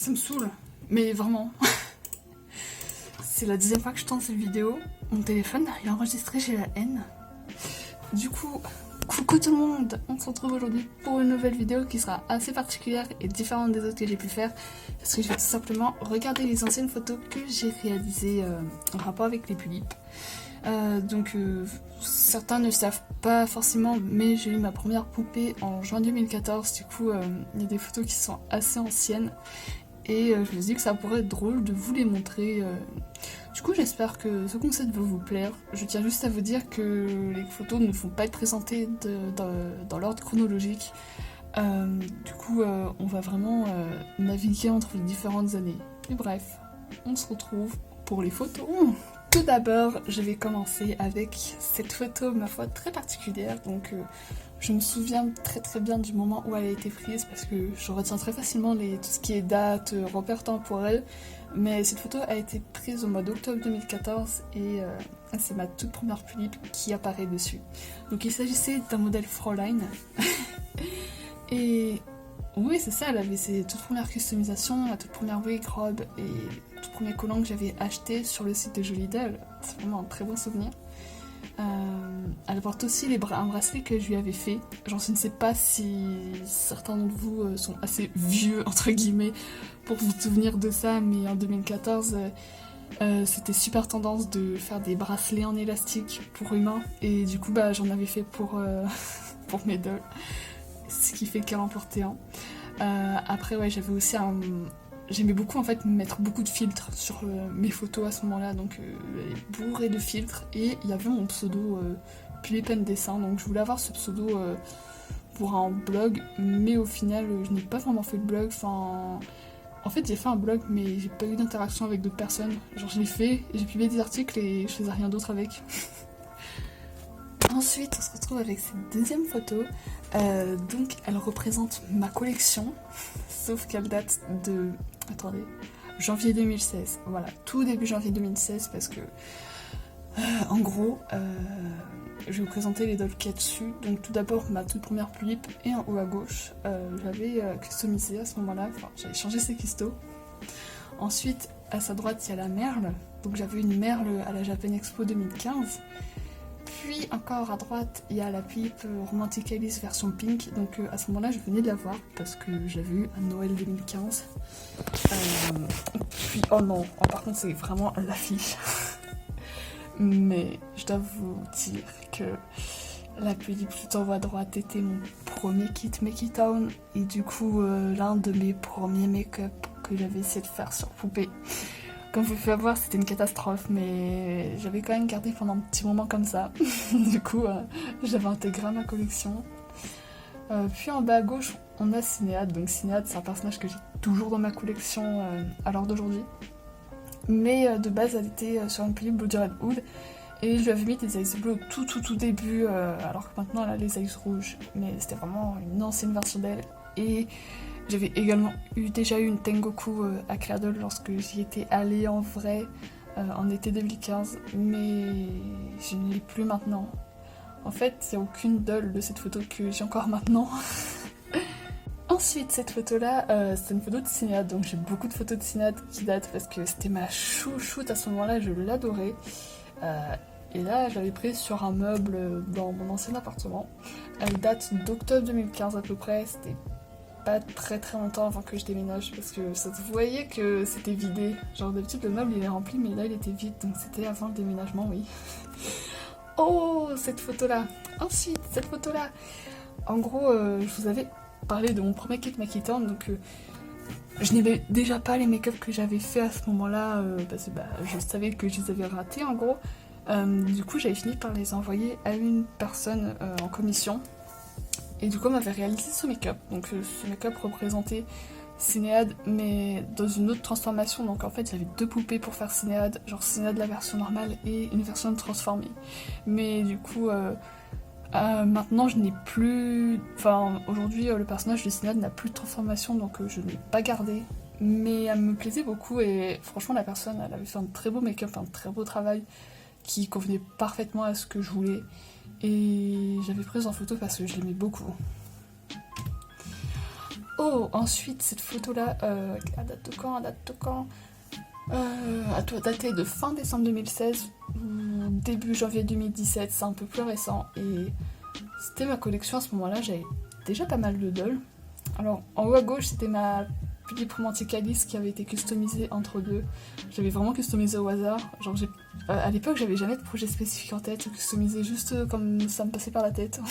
Ça me saoule, mais vraiment. C'est la deuxième fois que je tourne cette vidéo. Mon téléphone il est enregistré, j'ai la haine. Du coup, coucou tout le monde. On se retrouve aujourd'hui pour une nouvelle vidéo qui sera assez particulière et différente des autres que j'ai pu faire. Parce que je vais tout simplement regarder les anciennes photos que j'ai réalisées en rapport avec les tulipes. Certains ne savent pas forcément, mais j'ai eu ma première poupée en juin 2014. Du coup, il y a des photos qui sont assez anciennes. Et je me suis dit que ça pourrait être drôle de vous les montrer. Du coup, j'espère que ce concept va vous plaire. Je tiens juste à vous dire que les photos ne vont pas être présentées dans l'ordre chronologique. On va vraiment naviguer entre les différentes années. Et bref, on se retrouve pour les photos. Tout d'abord, je vais commencer avec cette photo, ma foi, très particulière. Je me souviens très bien du moment où elle a été prise parce que je retiens très facilement tout ce qui est date, repères temporels. Mais cette photo a été prise au mois d'octobre 2014 et c'est ma toute première tulipe qui apparaît dessus. Donc il s'agissait d'un modèle Fräulein. Et oui, c'est ça, elle avait ses toutes premières customisations, la toute première wig robe et le tout premier collant que j'avais acheté sur le site de Jolie Doll. C'est vraiment un très bon souvenir. Elle porte aussi un bracelet que je lui avais fait. Je ne sais pas si certains d'entre vous sont assez vieux, entre guillemets, pour vous souvenir de ça, mais en 2014, c'était super tendance de faire des bracelets en élastique pour humains. Et du coup, j'en avais fait pour mes dolls. Ce qui fait qu'elle en portait un. Après, ouais, j'avais aussi J'aimais beaucoup en fait mettre beaucoup de filtres sur mes photos à ce moment-là, donc bourré de filtres. Et il y avait mon pseudo Pulipen Dessin, donc je voulais avoir ce pseudo pour un blog, mais au final je n'ai pas vraiment fait de blog. Enfin, en fait j'ai fait un blog, mais j'ai pas eu d'interaction avec d'autres personnes. Genre je l'ai fait, j'ai publié des articles et je faisais rien d'autre avec. Ensuite, on se retrouve avec cette deuxième photo. Donc, elle représente ma collection, sauf qu'elle date de... Attendez, janvier 2016. Voilà, tout début janvier 2016, parce que... en gros, je vais vous présenter les dolls qu'il y a dessus. Donc, tout d'abord, ma toute première tulipe et en haut à gauche. J'avais customisé à ce moment-là, enfin, j'avais changé ses cristaux. Ensuite, à sa droite, il y a la merle. Donc, j'avais une merle à la Japan Expo 2015. Puis encore à droite, il y a la tulipe Romantic Alice version pink. Donc à ce moment-là, je venais de la voir parce que j'avais eu un Noël 2015. Puis oh non, par contre c'est vraiment l'affiche. Mais je dois vous dire que la tulipe tout en haut à droite était mon premier kit Make It Town. Et du coup, l'un de mes premiers make-up que j'avais essayé de faire sur poupée. Comme vous pouvez voir, c'était une catastrophe, mais j'avais quand même gardé pendant un petit moment comme ça. Du coup, j'avais intégré à ma collection. Puis en bas à gauche, on a Cinéade. Donc Cinéade, c'est un personnage que j'ai toujours dans ma collection à l'heure d'aujourd'hui. Mais de base, elle était sur une tulipe Bloody Red Hood. Et je lui avais mis des eyes bleus au tout début, alors que maintenant elle a les eyes rouges. Mais c'était vraiment une ancienne version d'elle. Et j'avais également déjà eu une Tengoku à Clairol lorsque j'y étais allée en vrai en été 2015, mais je ne l'ai plus maintenant. En fait, il n'y a aucune doll de cette photo que j'ai encore maintenant. Ensuite, cette photo-là, c'est une photo de Cinéade, donc j'ai beaucoup de photos de Cinéade qui datent parce que c'était ma chouchoute à ce moment-là, je l'adorais. Et là, je l'avais prise sur un meuble dans mon ancien appartement. Elle date d'octobre 2015 à peu près, c'était pas très longtemps avant que je déménage parce que ça se voyait que c'était vidé. Genre d'habitude le meuble il est rempli mais là il était vide, donc c'était avant le déménagement, oui. Oh, cette photo là. Ensuite, cette photo là. En gros, je vous avais parlé de mon premier kit Make It Town, donc je n'aimais déjà pas les make-up que j'avais fait à ce moment-là parce que je savais que je les avais ratés en gros. Du coup j'avais fini par les envoyer à une personne en commission. Et du coup, on m'avait réalisé ce make-up. Donc, ce make-up représentait Cinéade, mais dans une autre transformation. Donc, en fait, j'avais deux poupées pour faire Cinéade. Genre Cinéade la version normale et une version transformée. Mais du coup, maintenant, je n'ai plus... Enfin, aujourd'hui, le personnage de Cinéade n'a plus de transformation, donc je ne l'ai pas gardé. Mais elle me plaisait beaucoup et franchement, la personne, elle avait fait un très beau make-up, un très beau travail qui convenait parfaitement à ce que je voulais. Et j'avais prise en photo parce que je l'aimais beaucoup. Oh, ensuite, cette photo-là, à date de quand? Elle doit dater de fin décembre 2016 ou début janvier 2017, c'est un peu plus récent. Et c'était ma collection à ce moment-là, j'avais déjà pas mal de dolls. Alors, en haut à gauche, c'était ma Philippe Romantic Alice qui avait été customisée entre deux. J'avais vraiment customisé au hasard. Genre, à l'époque, j'avais jamais de projet spécifique en tête, je customisais juste comme ça me passait par la tête.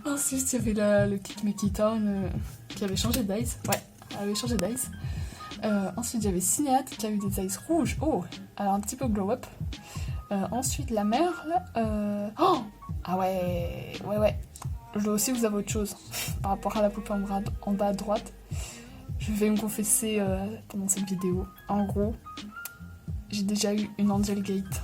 Ensuite, il y avait le kit Mickey Town qui avait changé d'ice. Ouais, elle avait changé d'ice. Ensuite, j'avais Cinéade qui avait des ice rouges. Oh, alors un petit peu glow up. Ensuite, la merle. Oh, ah ouais. Je dois aussi vous avouer autre chose par rapport à la poupée en bas à droite. Je vais me confesser pendant cette vidéo. En gros, j'ai déjà eu une Angel Gate.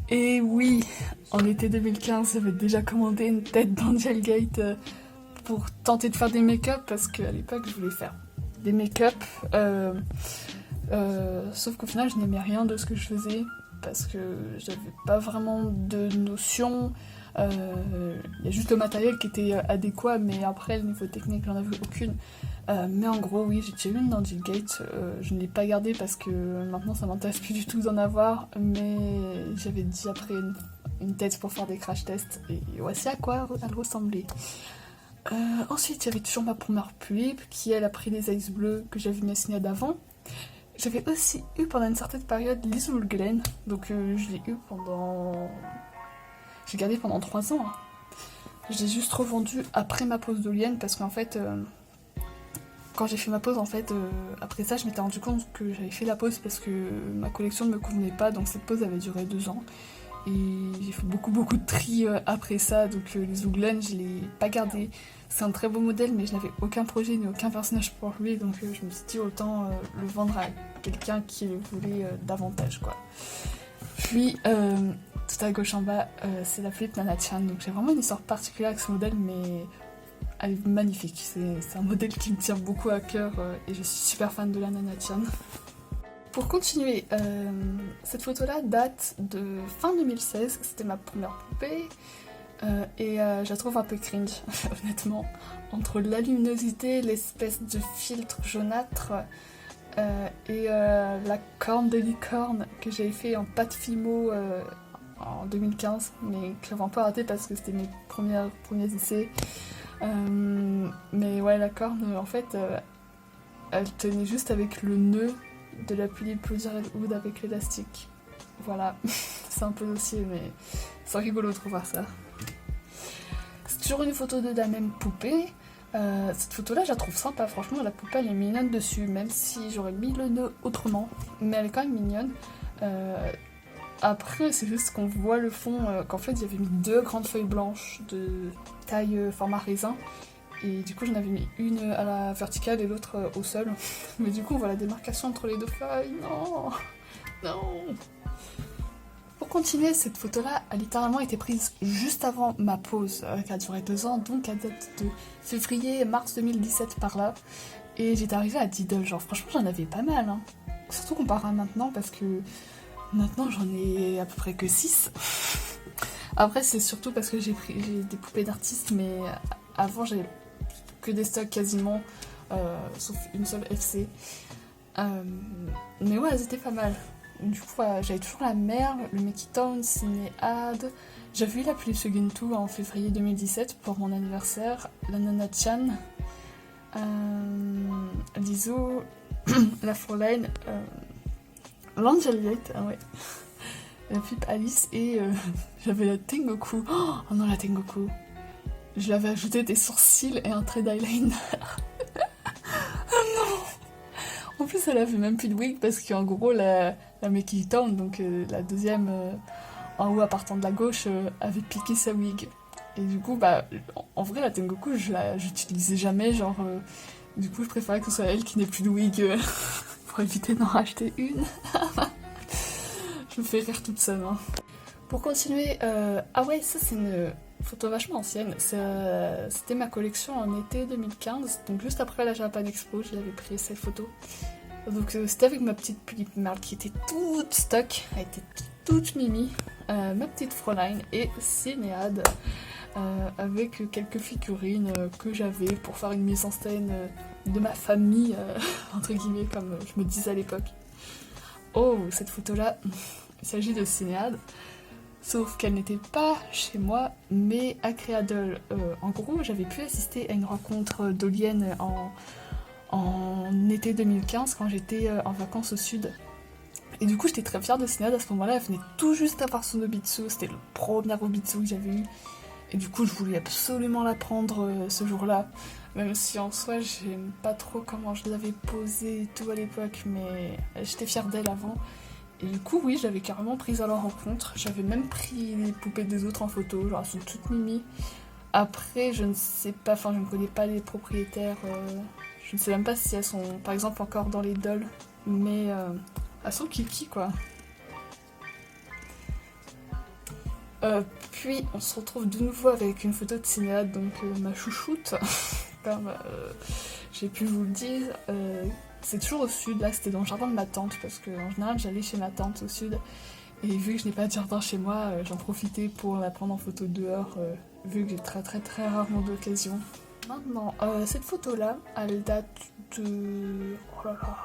Et oui, en été 2015, j'avais déjà commandé une tête d'Angel Gate pour tenter de faire des make-up parce qu'à l'époque, je voulais faire des make-up. Sauf qu'au final, je n'aimais rien de ce que je faisais parce que j'avais pas vraiment de notion. Il y a juste le matériel qui était adéquat, mais après, le niveau technique, j'en avais aucune. Mais en gros, oui, j'ai déjà eu une Angel Gate. Je ne l'ai pas gardée parce que maintenant, ça m'intéresse plus du tout d'en avoir. Mais j'avais déjà pris une tête pour faire des crash tests. Et voici à quoi elle ressemblait. Ensuite, il y avait toujours ma première puip qui, elle, a pris des ice bleus que j'avais mis à signer d'avant. J'avais aussi eu pendant une certaine période Lizul Glen. Donc, je l'ai eu pendant. J'ai gardé pendant 3 ans. Je l'ai juste revendu après ma pause d'Olienne parce qu'en fait, quand j'ai fait ma pause, en fait, après ça, je m'étais rendu compte que j'avais fait la pause parce que ma collection ne me convenait pas. Donc cette pause avait duré 2 ans. Et j'ai fait beaucoup de tri après ça. Donc les Zouglen, je ne l'ai pas gardé. C'est un très beau modèle, mais je n'avais aucun projet ni aucun personnage pour lui. Donc je me suis dit autant le vendre à quelqu'un qui le voulait davantage, quoi. Puis, tout à gauche en bas, c'est la Philippe Nana-chan. Donc j'ai vraiment une histoire particulière avec ce modèle, mais elle est magnifique. C'est un modèle qui me tient beaucoup à cœur et je suis super fan de la Nana-chan. Pour continuer, cette photo-là date de fin 2016. C'était ma première poupée. Et je la trouve un peu cringe, honnêtement. Entre la luminosité, l'espèce de filtre jaunâtre et la corne de licorne que j'avais fait en pâte Fimo en 2015, mais que j'avais un peu raté parce que c'était mes premiers essais. Mais ouais, la corne, en fait, elle tenait juste avec le nœud de la Philippe Wood avec l'élastique. Voilà, c'est un peu dossier, mais c'est rigolo de revoir ça. C'est toujours une photo de la même poupée. Cette photo-là, je la trouve sympa. Franchement, la poupée, elle est mignonne dessus, même si j'aurais mis le nœud autrement. Mais elle est quand même mignonne. Après, c'est juste qu'on voit le fond, qu'en fait, j'avais mis 2 grandes feuilles blanches de taille format raisin. Et du coup, j'en avais mis une à la verticale et l'autre au sol. Mais du coup, on voit la démarcation entre les 2 feuilles. Non. Pour continuer, cette photo-là a littéralement été prise juste avant ma pause, qui a duré 2 ans, donc à date de février-mars 2017 par là. Et j'étais arrivée à 10 dolls, genre franchement j'en avais pas mal, hein. Surtout comparé à maintenant, parce que maintenant j'en ai à peu près que 6. Après c'est surtout parce que j'ai des poupées d'artistes, mais avant j'avais que des stocks quasiment, sauf une seule FC. Mais ouais, elles étaient pas mal. Du coup, j'avais toujours la merle, le Mickey Town, Cinéade. J'avais eu la Philippe Gintu en février 2017 pour mon anniversaire, la Nana-chan, l'Iso, la Fräulein, l'Angel Gate, ouais, la Philippe Alice et j'avais la Tengoku. Oh non, la Tengoku. Je l'avais ajouté des sourcils et un trait d'eyeliner. En plus, elle avait même plus de wig parce qu'en gros, la Mickey Town, donc la deuxième en haut à partant de la gauche, avait piqué sa wig. Et du coup, en vrai, la Tengoku, j'utilisais jamais, genre. Du coup, je préférais que ce soit elle qui n'ait plus de wig pour éviter d'en racheter une. Je me fais rire toute seule, hein. Pour continuer, ah ouais, ça c'est une photo vachement ancienne. C'était ma collection en été 2015, donc juste après la Japan Expo, j'avais pris cette photo. Donc c'était avec ma petite Philippe Merle qui était toute stock, elle était toute mimi, ma petite Fräulein et Cinéade. avec quelques figurines que j'avais pour faire une mise en scène de ma famille, entre guillemets, comme je me disais à l'époque. Oh, cette photo-là, il s'agit de Cinéade, sauf qu'elle n'était pas chez moi, mais à Créadol. En gros, j'avais pu assister à une rencontre d'Olienne en été 2015 quand j'étais en vacances au sud. Et du coup, j'étais très fière de Cinéade à ce moment-là. Elle venait tout juste d'avoir son Obitsu. C'était le premier Obitsu que j'avais eu. Et du coup, je voulais absolument la prendre ce jour-là. Même si en soi, j'aime pas trop comment je l'avais posée et tout à l'époque. Mais j'étais fière d'elle avant. Et du coup, oui, je l'avais carrément prise à leur rencontre. J'avais même pris les poupées des autres en photo. Genre, elles sont toutes mimi. Après, je ne sais pas, enfin, je ne connais pas les propriétaires. Je ne sais même pas si elles sont, par exemple, encore dans les dolls. Mais elles sont kiki, quoi. Puis on se retrouve de nouveau avec une photo de Cinéade, donc ma chouchoute, comme j'ai pu vous le dire. C'est toujours au sud, là c'était dans le jardin de ma tante, parce qu'en général j'allais chez ma tante au sud, et vu que je n'ai pas de jardin chez moi, j'en profitais pour la prendre en photo dehors, vu que j'ai très très très rarement d'occasion. Maintenant, cette photo-là, elle date de... Oh là là...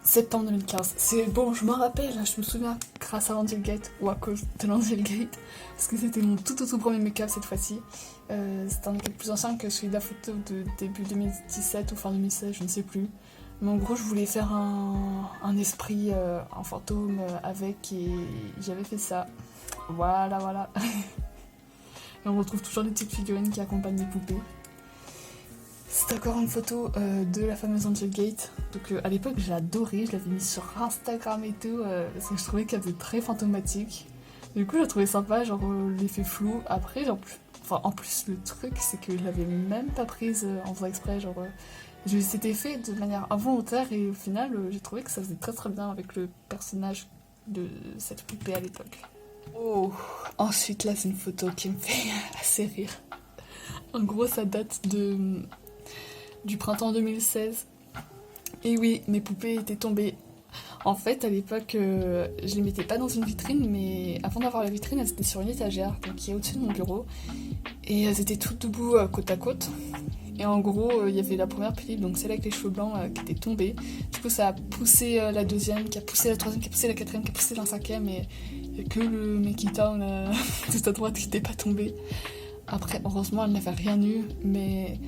septembre 2015. C'est bon, je m'en rappelle, je me souviens grâce à l'Angel Gate ou à cause de l'Angel Gate, parce que c'était mon tout premier make-up cette fois-ci. C'était un make-up plus ancien que celui de la photo de début 2017 ou fin 2016, je ne sais plus. Mais en gros, je voulais faire un esprit en fantôme avec et j'avais fait ça. Voilà. Et on retrouve toujours des petites figurines qui accompagnent les poupées. C'est encore une photo de la fameuse Angel Gate. Donc à l'époque j'ai adoré, je l'avais mise sur Instagram et tout, parce que je trouvais qu'elle était très fantomatique. Du coup j'ai trouvé sympa, genre l'effet flou. Après, en plus le truc c'est que je l'avais même pas prise en faisant exprès, c'était fait de manière involontaire et au final j'ai trouvé que ça faisait très très bien avec le personnage de cette poupée à l'époque. Oh, ensuite là c'est une photo qui me fait assez rire. En gros ça date du printemps 2016. Et oui, mes poupées étaient tombées. En fait, à l'époque, je les mettais pas dans une vitrine, mais avant d'avoir la vitrine, elles étaient sur une étagère, donc qui est au-dessus de mon bureau. Et elles étaient toutes debout côte à côte. Et en gros, il y avait la première pile, donc celle avec les cheveux blancs qui était tombée. Du coup, ça a poussé la deuxième, qui a poussé la troisième, qui a poussé la quatrième, qui a poussé la cinquième. Et il n'y a que le Mekita tout à droite qui n'était pas tombé. Après, heureusement, elle n'avait rien eu, mais...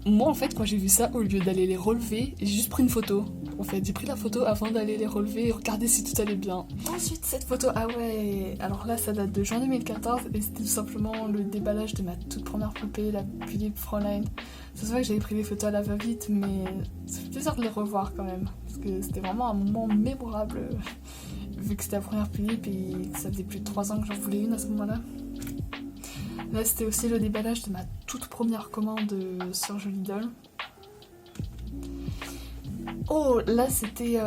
Moi, en fait, quand j'ai vu ça, au lieu d'aller les relever, j'ai juste pris une photo. En fait, j'ai pris la photo avant d'aller les relever et regarder si tout allait bien. Ensuite, cette photo, ah ouais, alors là, ça date de juin 2014 et c'était tout simplement le déballage de ma toute première poupée, la Philippe Fräulein. C'est vrai que j'avais pris des photos à la va-vite, mais ça fait plaisir de les revoir quand même. Parce que c'était vraiment un moment mémorable, vu que c'était la première Philippe et que ça faisait plus de 3 ans que j'en voulais une à ce moment-là. Là, c'était aussi le déballage de ma toute première commande sur Joli Doll. Oh, là, c'était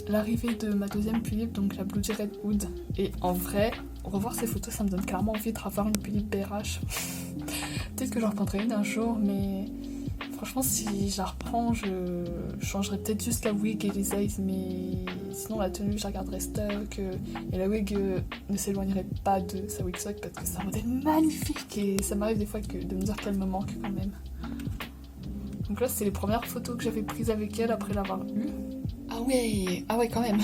l'arrivée de ma deuxième Philippe, donc la Blue Jay Red Hood. Et en vrai, revoir ces photos, ça me donne clairement envie de revoir une Philippe BRH. Peut-être que j'en reprendrai une un jour, mais franchement, si je la reprends, je changerai peut-être juste la wig et les eyes, mais sinon la tenue, je regarderai stock. Et la wig ne s'éloignerait pas de sa wig stock parce que c'est un modèle magnifique et ça m'arrive des fois de me dire qu'elle me manque quand même. Donc là, c'est les premières photos que j'avais prises avec elle après l'avoir eue. Ah ouais, quand même.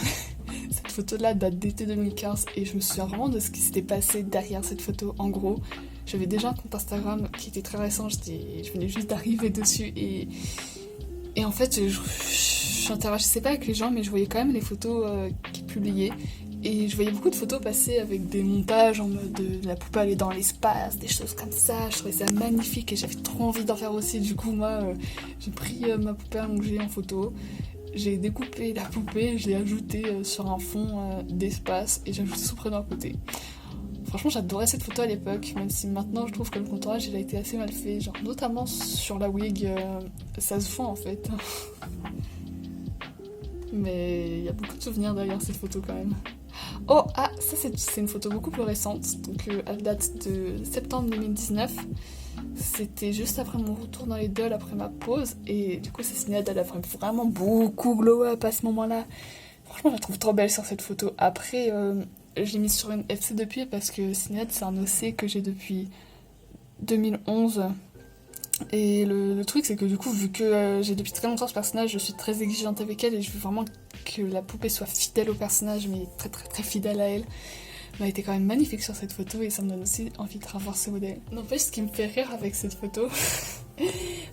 Cette photo-là date d'été 2015 et je me souviens vraiment de ce qui s'était passé derrière cette photo. En gros, j'avais déjà un compte Instagram qui était très récent, je venais juste d'arriver dessus et en fait, je n'interagissais pas avec les gens, mais je voyais quand même les photos qu'ils publiaient. Et je voyais beaucoup de photos passer avec des montages en mode de la poupée aller dans l'espace, des choses comme ça. Je trouvais ça magnifique et j'avais trop envie d'en faire aussi. Du coup, moi, j'ai pris ma poupée allongée en photo. J'ai découpé la poupée, je l'ai ajoutée sur un fond d'espace et j'ai ajouté son prénom à côté. Franchement, j'adorais cette photo à l'époque, même si maintenant je trouve que le contourage il a été assez mal fait. Genre, notamment sur la wig, ça se fond en fait. Mais il y a beaucoup de souvenirs derrière cette photo quand même. Oh, ah, ça c'est une photo beaucoup plus récente, donc elle date de septembre 2019. C'était juste après mon retour dans les dolls, après ma pause, et du coup c'est Cinéade, elle a vraiment beaucoup glow up à ce moment-là. Franchement, je la trouve trop belle sur cette photo. Après, j'ai mis sur une FC depuis parce que Cinéad, c'est un OC que j'ai depuis 2011. Et le truc, c'est que du coup, vu que j'ai depuis très longtemps ce personnage, je suis très exigeante avec elle et je veux vraiment que la poupée soit fidèle au personnage, mais très très très fidèle à elle. Elle a été quand même magnifique sur cette photo et ça me donne aussi envie de revoir ce modèle. N'empêche, ce qui me fait rire avec cette photo,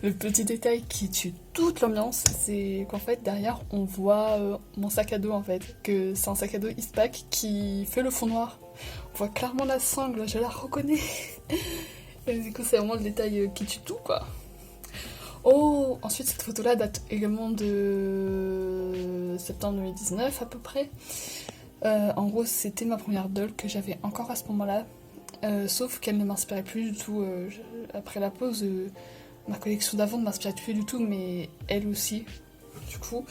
le petit détail qui tue toute l'ambiance, c'est qu'en fait derrière on voit mon sac à dos en fait, que c'est un sac à dos Eastpak qui fait le fond noir. On voit clairement la sangle, je la reconnais. Et du coup c'est vraiment le détail qui tue tout quoi. Oh, ensuite cette photo là date également de septembre 2019 à peu près. En gros c'était ma première doll que j'avais encore à ce moment-là, sauf qu'elle ne m'inspirait plus du tout. Après la pause, ma collection d'avant ne m'inspirait plus du tout, mais elle aussi, du coup.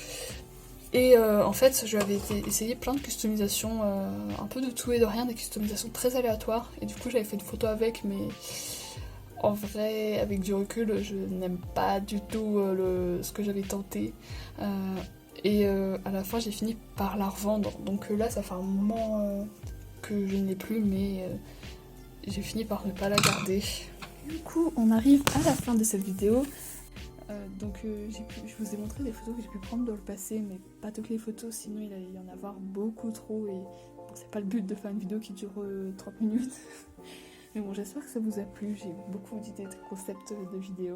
Et en fait, je lui avais essayé plein de customisations, un peu de tout et de rien, des customisations très aléatoires. Et du coup, j'avais fait une photo avec, mais en vrai, avec du recul, je n'aime pas du tout ce que j'avais tenté. Et à la fin, j'ai fini par la revendre. Donc là, ça fait un moment que je ne l'ai plus, mais j'ai fini par ne pas la garder. Du coup, on arrive à la fin de cette vidéo. Je vous ai montré des photos que j'ai pu prendre dans le passé, mais pas toutes les photos, sinon il allait y en avoir beaucoup trop. Et bon, c'est pas le but de faire une vidéo qui dure 30 minutes. Mais bon, j'espère que ça vous a plu. J'ai beaucoup d'idées de concepts de vidéos.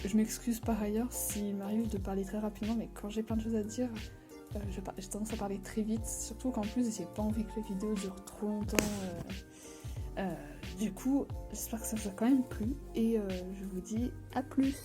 Je m'excuse par ailleurs s'il m'arrive de parler très rapidement, mais quand j'ai plein de choses à dire, j'ai tendance à parler très vite, surtout qu'en plus j'ai pas envie que les vidéos durent trop longtemps. Du coup, j'espère que ça vous a quand même plu et je vous dis à plus.